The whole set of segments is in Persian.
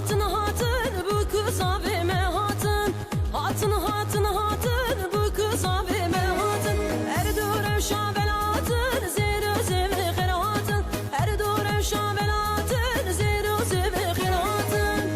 Hatın hatın bu kız abime hatın. Hatın hatın hatın bu kız abime hatın. Her dur şabelatın zero zevre kıratın. Her dur şabelatın zero zevre kıratın.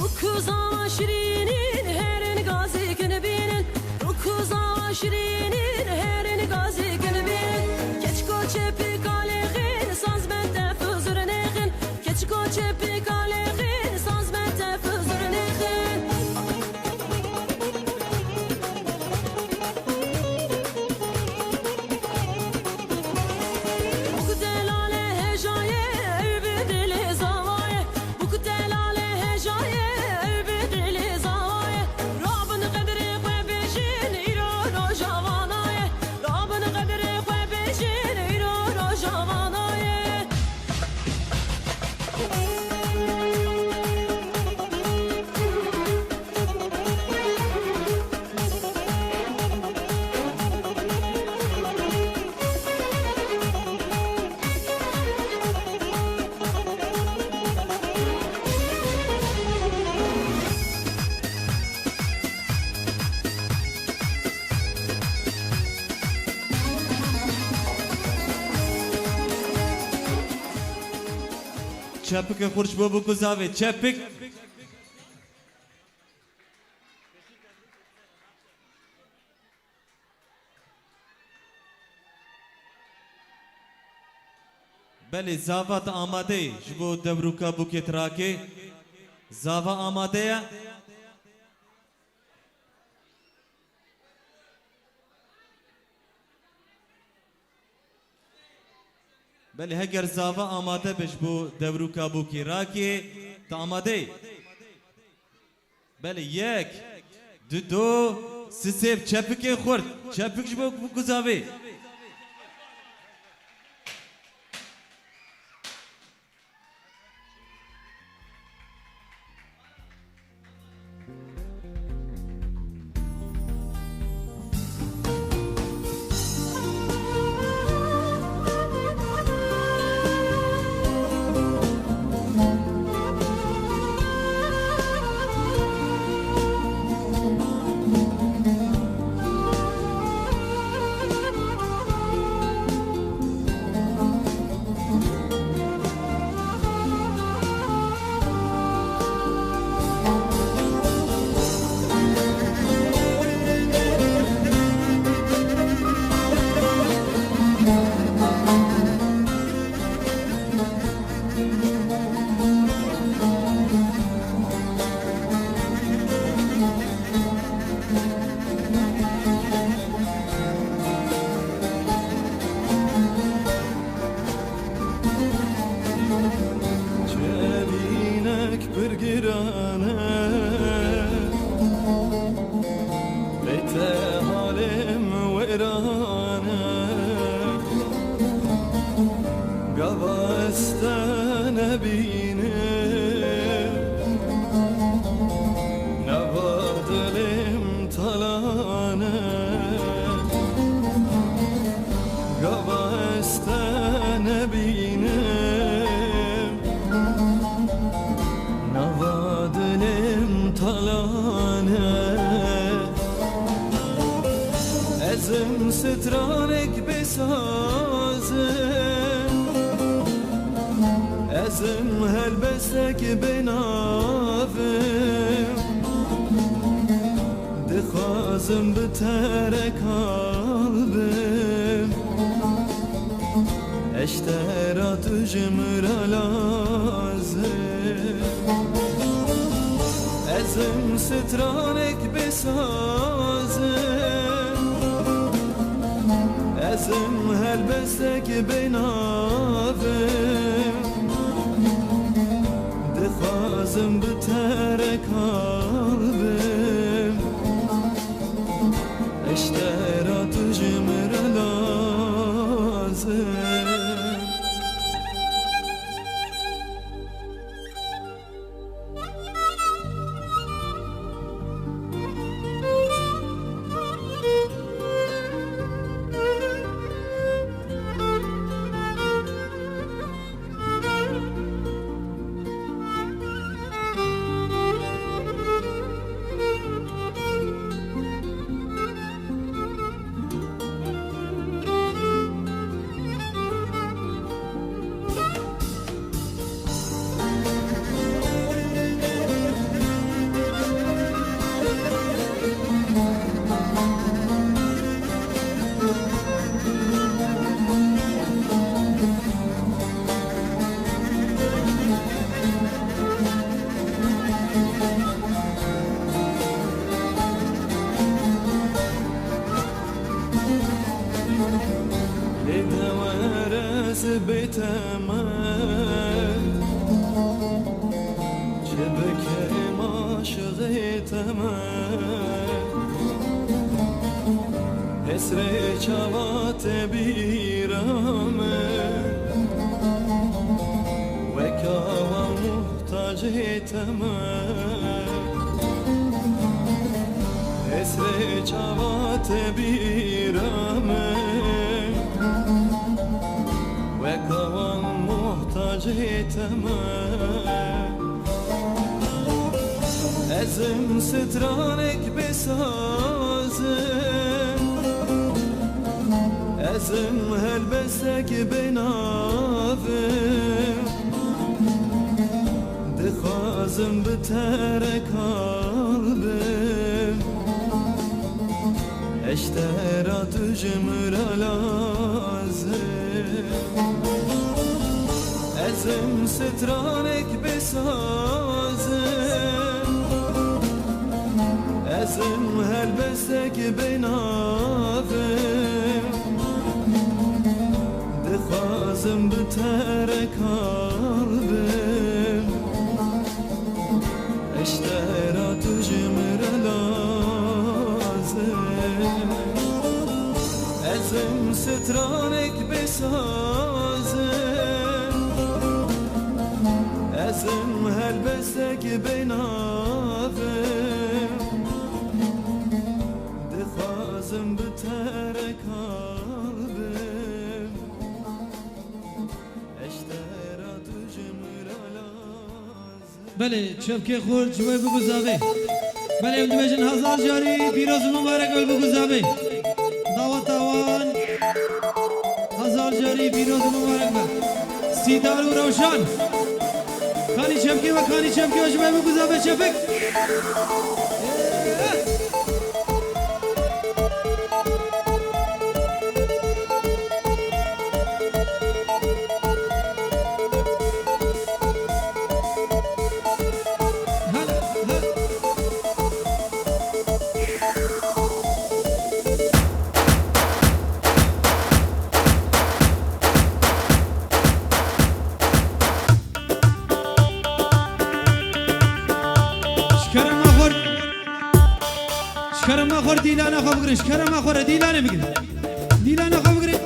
Bu kız ama şirinin herin gazi günü binin. Bu kız ama şirinin herin gazi günü binin. Keçko çepi kaleğin saz bende fızır neğin. Keçko çepi kaleğin saz bende fızır neğin. Bu delale hecaye erbedili zavaye. Bu delale hecaye erbedili zavaye. Rabbin kadri kwebejin iro javanaye. Rabbin kadri kwebejin iro javanaye. Çepik kurş bu kuzavi çepik. بله زاوات آماده جبو دبروکا بوکت راکی زاوا آماده یا بله هگر زاوا آماده بش بو دبروکا بوکی راکی تا آماده بله یک دو سه چپک خورد چپک جبو گزاوی سترانك بسازم ازم هلبسك بنافم دخازم بترك قلبم اشترى تجمر لازم ازم سترانك بسازم ازم هلبسك بنافم دخازم بترك قلبم اشترى تجمر لازم بكم عاشقي تمام اسري چوات بیرامه وکاوا محتاجی تمام اسري چوات بیرامه وکاوا محتاجی تمام ازم سترانك بسازم ازم هلبسك بنافم دخازم بترك قلبم اشترى تجمر لازم ازم سترانك بسازم ازم هلبسك بنافم دخازم بترك قلبم اشترى تجمر لازم ازم سترانك بسازم ازم هلبسك بنافم دخازم بترك قلبم اشترى تجمر لازم بله چفکه خورد جوی بگذابه بله ام دویجن هزار جاری پیروز مبارک ول بگذابه دعوت آوان هزار جاری پیروز مبارک بل سیدار و روشان خانی چفکه و خانی چفکه و جوی بگذابه چفک شکرم آخور دیلانه خواب بگیرش شکرم آخور دیلانه بگیر دیلانه خواب بگیر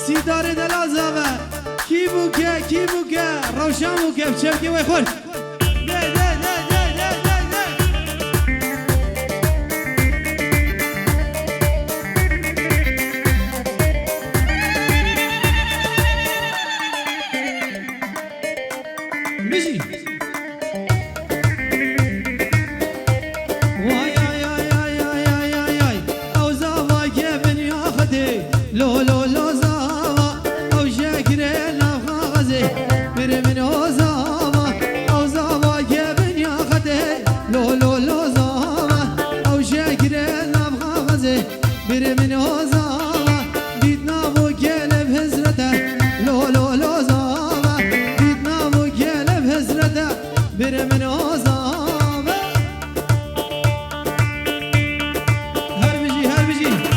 سیدار دلازاوه کی بوکه روشن بوکه چفکی وی خورد بره من آزاوا دیدنا و گلب حضرته لو لو لو زاوا دیدنا و گلب حضرته بره من آزاوا هر بجی هر بجی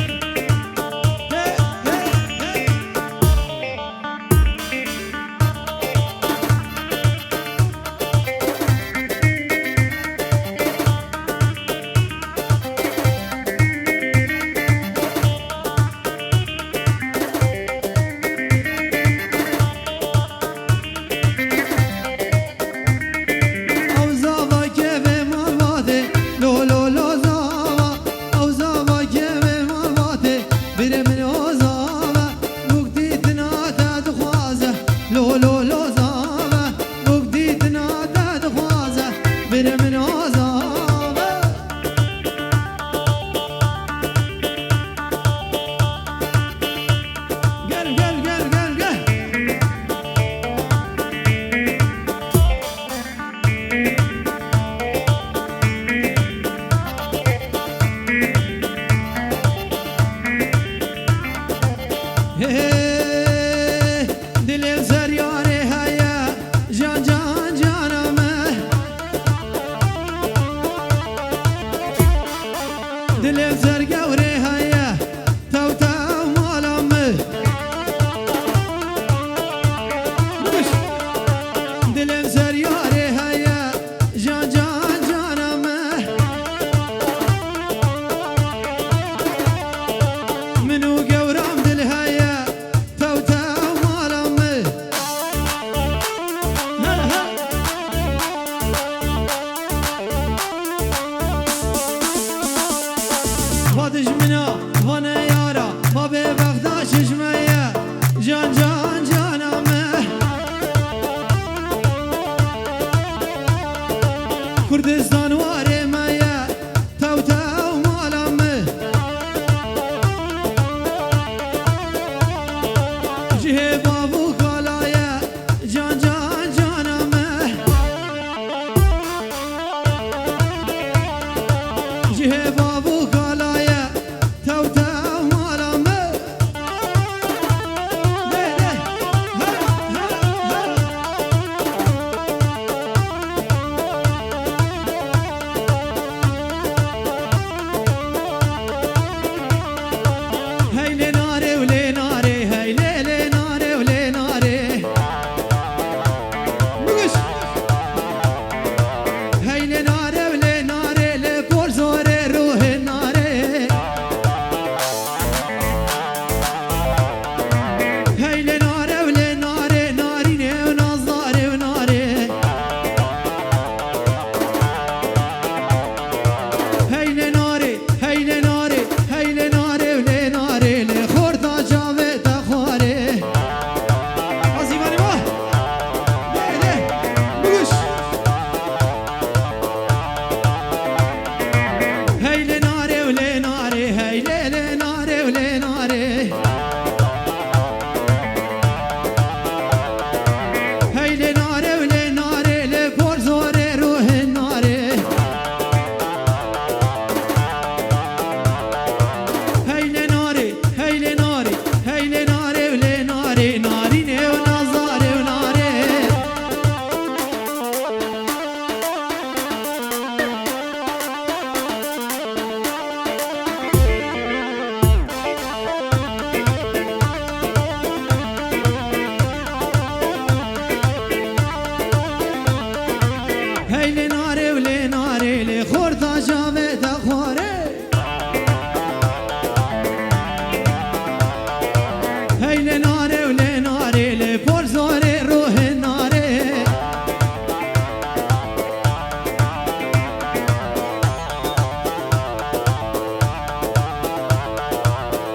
کردستان واره مایا تو تو مالم جه بابو کالایا جان جان جانم جه بابو کالایا تو تو مالم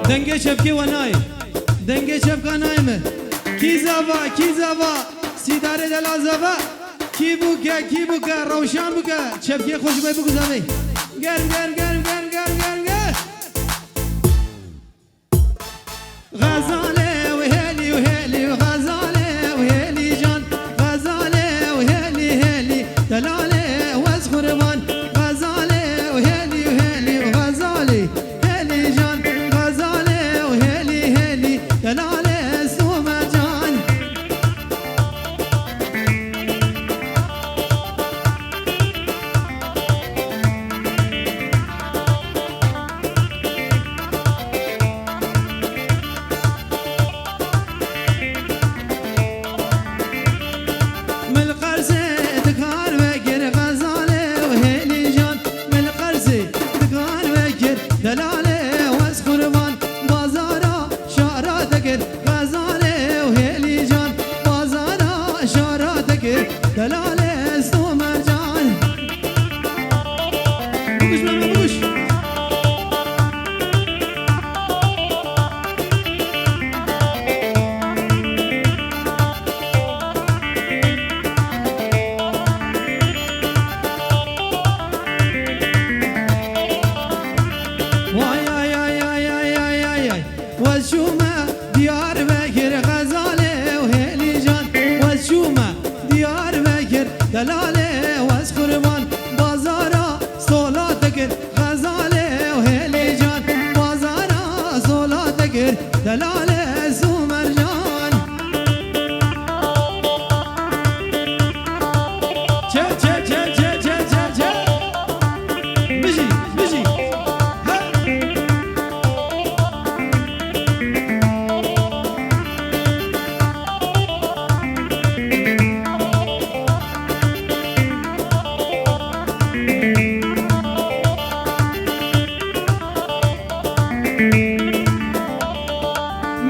دنگه شبکی و نای دنگه شبکا نایمه کی زوا سیداره دل زوا کی بوکه روشن بوکه شبکی خوشبه بگو زمین گرم گرم گرم گرم گرم گرم گرم غزاله و هلی و هلی و غزاله و هلی جان غزاله و هلی هلی دلاله و از قربان غزاله و هلی و هلی و غزاله هلی جان دلاله واس قربان بازارا شارا دکر غزاله و هلی جان بازارا شارا دکر دلاله سو مرجان بگوش بگو بگوش وای آی آی آی آی آی آی آی وشومه دیار بکر غزاله و هلی جان وشومه دیار بکر دلاله واس قربان بازارا سولا تکر غزاله و هلی جان بازارا سولا تکر دلاله سو مرجان چه چه چه چه چه چه چه بشی بشی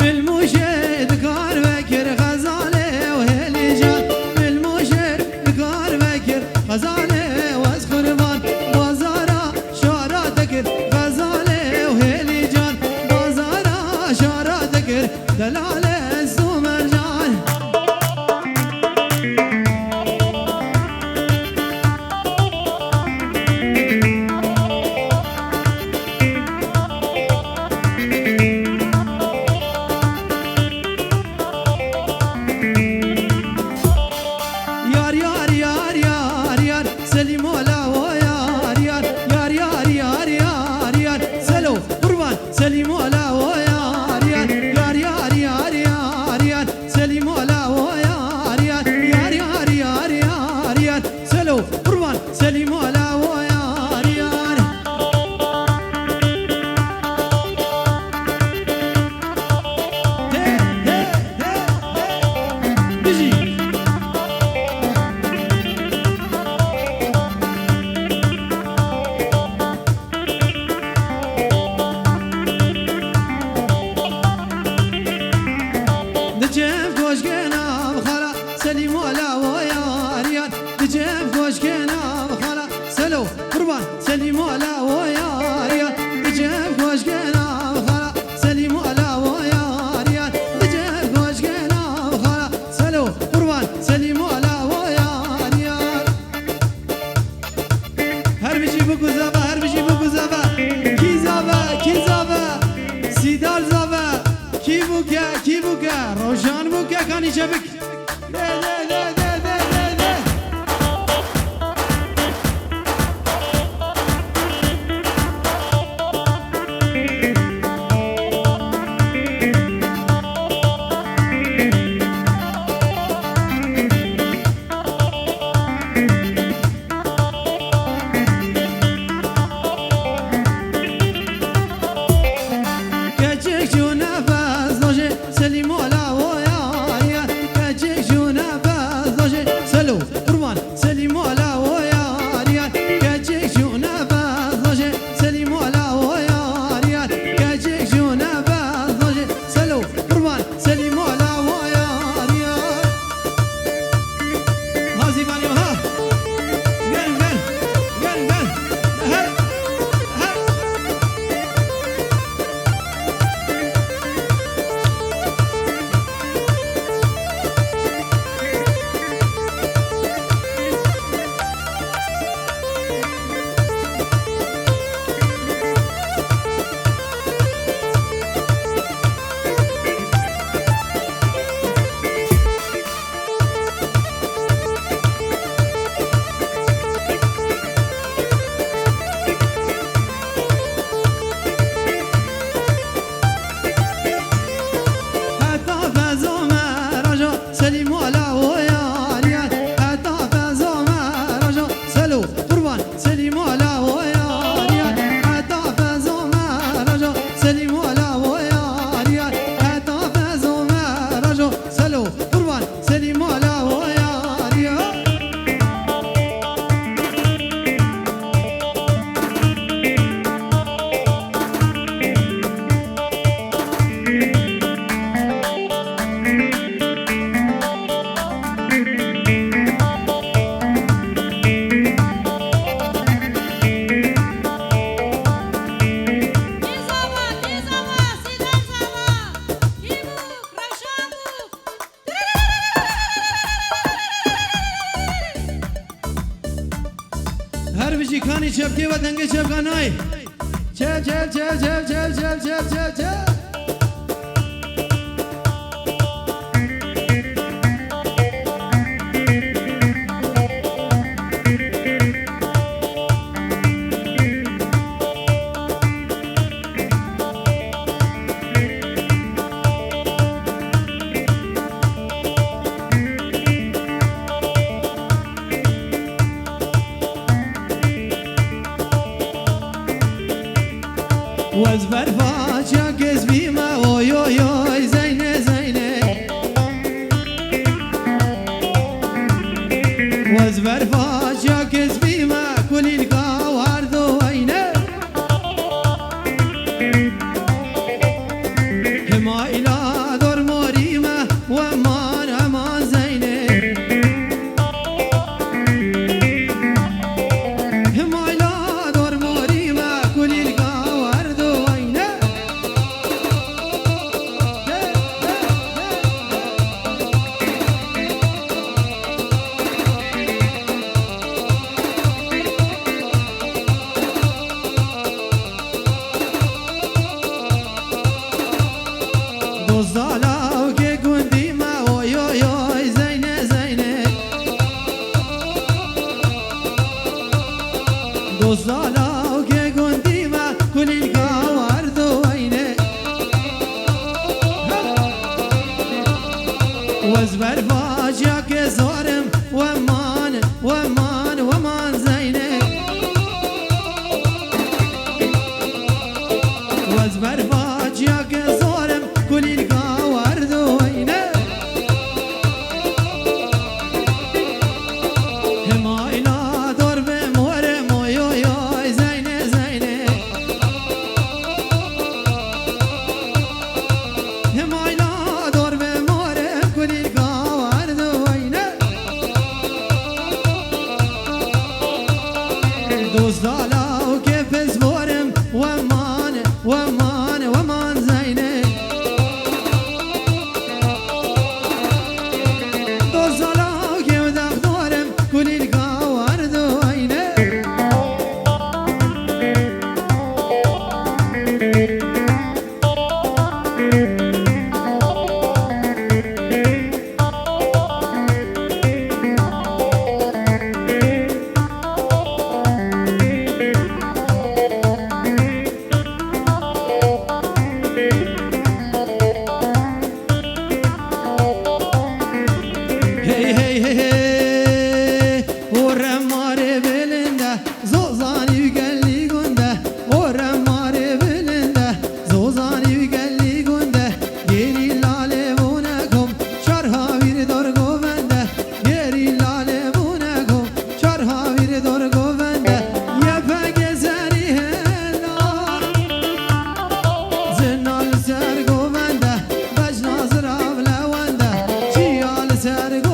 ملموشه دکار بکر غزاله و هلی جان ملموشه دکار بکر غزاله و از قربان بازارا شارا دکر غزاله و هلی جان بازارا شارا دکر دلاله سو مرجان یار یار یار یار یار سلیم ولا و یار یار یار یار یار یار یار سلو قربان سلیم ولا و یار یار یار یار یار یار یار سلیم ولا و یار یار یار یار یار یار یار سلو قربان سلیم ولا و یار یار بيجي دجم كوشكنا بخلا سليم ولا ويار يار دجم كوشكنا بخلا سلو قربان سليم ولا ويار يار دجم كوشكنا بخلا سليم ولا ويار يار دجم كوشكنا بخلا سلو قربان سليم ولا ويار يار هر بيجي بكو زابا هر بيجي بكو زابا كي زابا كي زابا سيدار زابا کی بوکه روشان بوکه کانی شبک ده ده ده ده ده ده ده کچک جو نفس داشه سلیم ولا و یار یار که و دنگ چپکانای چل چل چل چل چل چل چل چل چل واز برفاش یا کس بیما اوی اوی اوی زینه زینه واز برفاش یا کس بیما کلیل کاورد و اینه هما ایلا دور موریمه و امان امان زینه هما ایلا دور موریمه کلیل دزدالاو که گندی ما اوی اوی اوی زینه زینه دزدالاو که گندی ما کلیل کاورد و اینه واز برفاش یا که زارم و من و من و من زینه واز برفاش یا که زارم کلیل کاورد و اینه هما اینا دور به مور موی زینه زینه هما اینا دور به مور کلیل کاورد و اینه دزدالاو که پس بورم و من و من و من زینه دزدالاو که و دختارم کلیل کاورد و اینه Hey hey hey hey Orre mare belinde Zozani gelli günde Orre mare belinde Zozani gelli günde Geri lale bune kom Çarha bir dorgo bende Geri lale bune kom Çarha bir dorgo bende Yepe gezeri hella Zinal sergo bende Bejnazır avle vende Çiyal sergo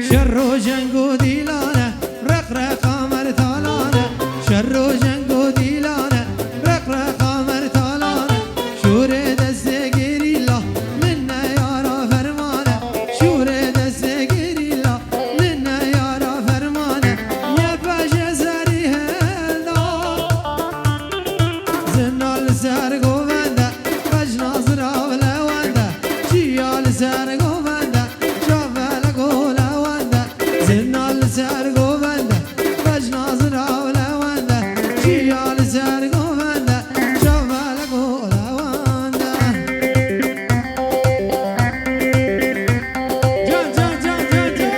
شر جنگو دیلانه رق رق آمر تالانه شر جنگو دیلانه رق رق آمر تالانه شور دست گریلا من یارا فرمانه شور دست گریلا من یارا فرمانه یه پشه سری هلا زنال سرگو بنده بجناز راوله ونده چیال سرگو بنده جاوله گوله ونده زنال سرگو بنده بجناز راوله ونده چیال سرگو بنده جاوله گوله ونده جان جان جان جان جان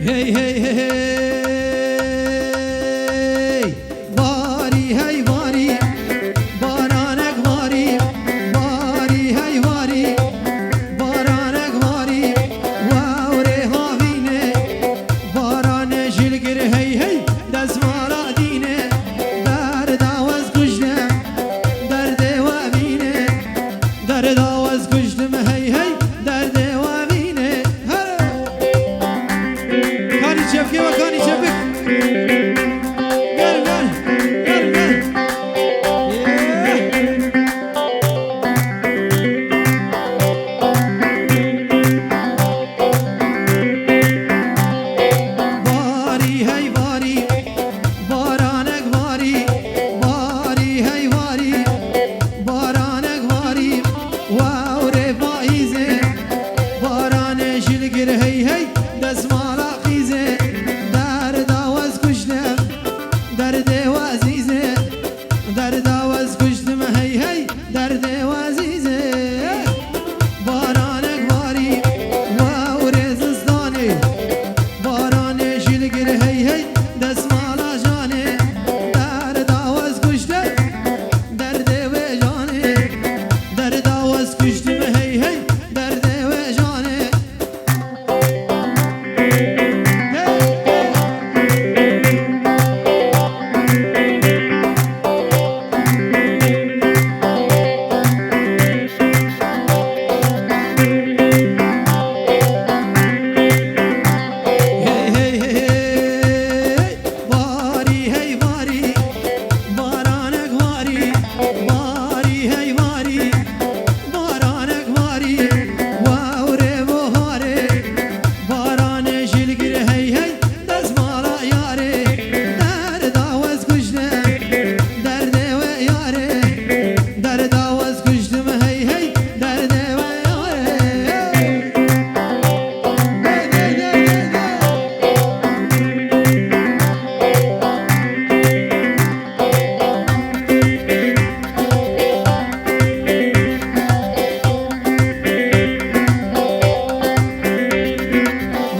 Hey hey hey hey Bari hey bari Baranek bari Bari hey bari Baranek bari Wow rehavine Barane jilgir hey hey Dezmala dine Derdavaz kuşnem Derdeva vine Derdavaz kuşnem hey hey Derdeva vine Kani çepke ve kani çepik Gel gel Gel gel Bari hey bari Baranek bari Bari hey bari Baranek bari Wow refaize Barane jilgir hey hey Dezmala khize Derdavaz kuşnem Derdeva azize Derdavaz kuşnem hey hey Derdeva azize Baranek bari Wow rezistane Barane jilgir hey hey Dezmala jane Derdavaz kuşnem Derdeve jane Derdavaz kuşnem hey hey Derdeve jane Hey hey hey hey Bari hey bari Baranek bari Bari hey bari Baranek bari Wow revo hare Barane jilgir hey hey Dezmala yare Derdavaz kuşnem Derdeve yare Derdavaz kuşnem hey hey Derdeve yare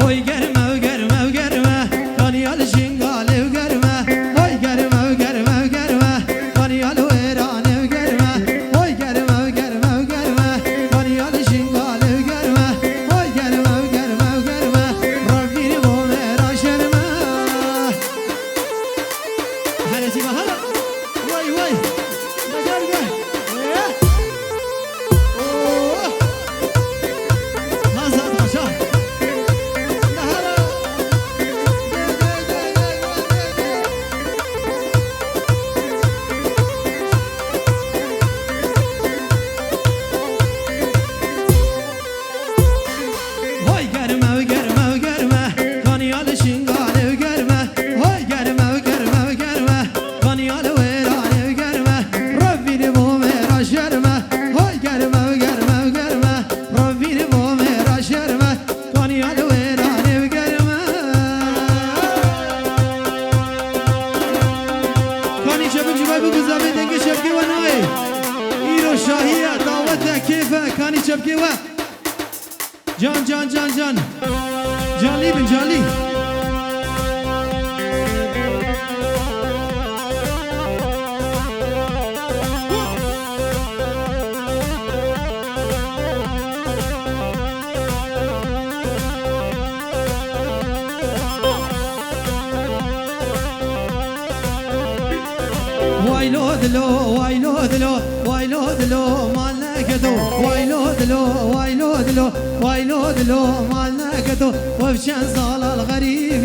Hoy germe germe germe Kaniyal şingalev germe Hoy germe germe germe Kaniyal veranev germe Hoy germe germe germe Kaniyal şingalev germe Hoy germe germe germe Rabbini bu mera şerme Hanesi bahala Vay vay Gel gel Oh Hazat Paşa Hoy germe germe germe Kaniyal şingalev germe Hoy germe germe germe Kaniyal veranev germe Rabbini bu mera şerme Hoy germe germe germe Rabbini bu mera şerme Kaniyal veranev germe Kani çabuk cibay bu kızabı denge çepki ve nae İro şahiye davete keyfe Kani çepki ve Can can can can Canli bin canli Waylo dilo, waylo dilo, waylo dilo, malnakato, waylo dilo, waylo dilo, waylo dilo, malnakato, وبشان صال الغريب